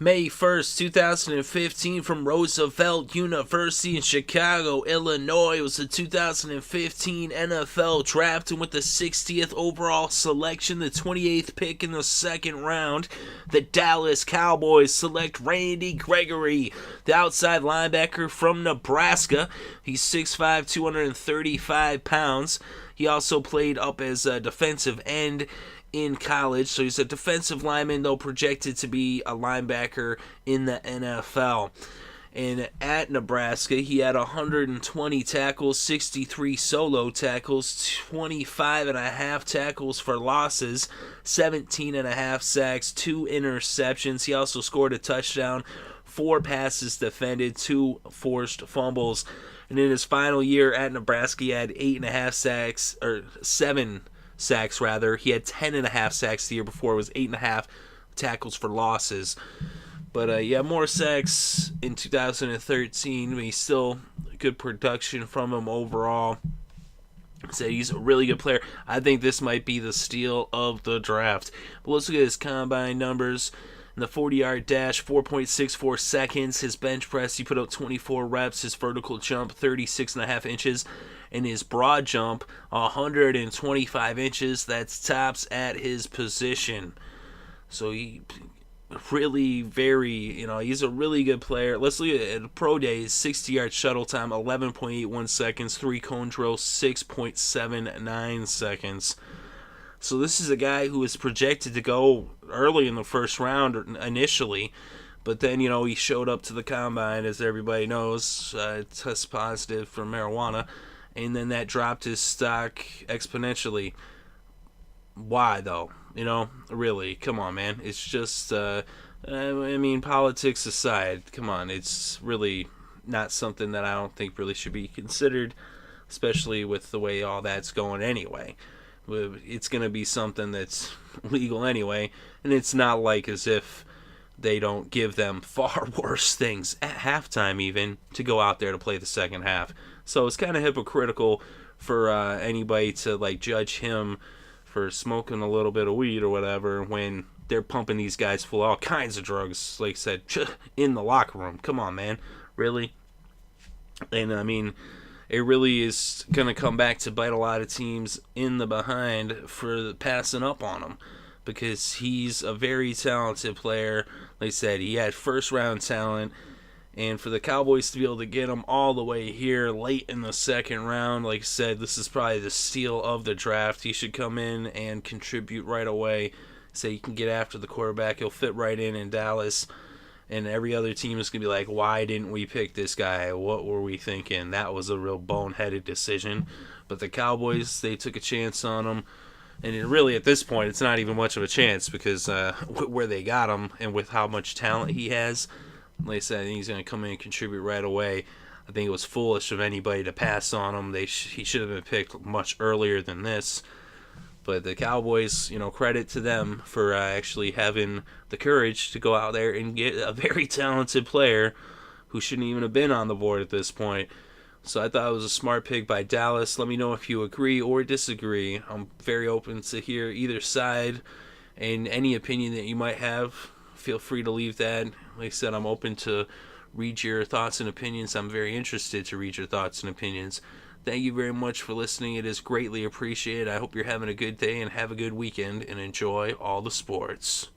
May 1st, 2015, from Roosevelt University in Chicago, Illinois. It was the 2015 NFL Draft, and with the 60th overall selection, the 28th pick in the second round, the Dallas Cowboys select Randy Gregory, the outside linebacker from Nebraska. He's 6'5", 235 pounds. He also played up as a defensive end in college, so he's a defensive lineman, though projected to be a linebacker in the NFL. And at Nebraska, he had 120 tackles, 63 solo tackles, 25 and a half tackles for losses, 17 and a half sacks, 2 interceptions. He also scored a touchdown, 4 passes defended, 2 forced fumbles. And in his final year at Nebraska, he had 8.5 sacks, or 7 sacks rather. He had 10.5 sacks the year before. It was 8.5 tackles for losses. But more sacks in 2013. But he's still good production from him overall. So he's a really good player. I think this might be the steal of the draft. But let's look at his combine numbers. In the 40-yard dash, 4.64 seconds. His bench press, he put up 24 reps. His vertical jump, 36.5 inches. And his broad jump, 125 inches. That's tops at his position. So he really he's a really good player. Let's look at pro days. 60-yard shuttle time, 11.81 seconds. 3-cone drill, 6.79 seconds. So this is a guy who was projected to go early in the first round initially, but then, he showed up to the combine, as everybody knows, test positive for marijuana, and then that dropped his stock exponentially. Why, though? Really, come on, man. It's just, politics aside, come on, it's really not something that I don't think really should be considered, especially with the way all that's going anyway. It's going to be something that's legal anyway, and it's not like as if they don't give them far worse things at halftime even to go out there to play the second half. So it's kind of hypocritical for anybody to judge him for smoking a little bit of weed or whatever when they're pumping these guys full of all kinds of drugs, like I said, in the locker room. Come on, man. Really? And it really is going to come back to bite a lot of teams in the behind for passing up on him, because he's a very talented player. Like I said, he had first-round talent, and for the Cowboys to be able to get him all the way here late in the second round, like I said, this is probably the steal of the draft. He should come in and contribute right away, so he can get after the quarterback. He'll fit right in Dallas. And every other team is going to be like, why didn't we pick this guy? What were we thinking? That was a real boneheaded decision. But the Cowboys, they took a chance on him. And really, at this point, it's not even much of a chance because where they got him and with how much talent he has, like I said, he's going to come in and contribute right away. I think it was foolish of anybody to pass on him. He should have been picked much earlier than this. But the Cowboys, credit to them for actually having the courage to go out there and get a very talented player who shouldn't even have been on the board at this point. So I thought it was a smart pick by Dallas. Let me know if you agree or disagree. I'm very open to hear either side, and any opinion that you might have, feel free to leave that. Like I said, I'm open to read your thoughts and opinions. I'm very interested to read your thoughts and opinions. Thank you very much for listening. It is greatly appreciated. I hope you're having a good day and have a good weekend and enjoy all the sports.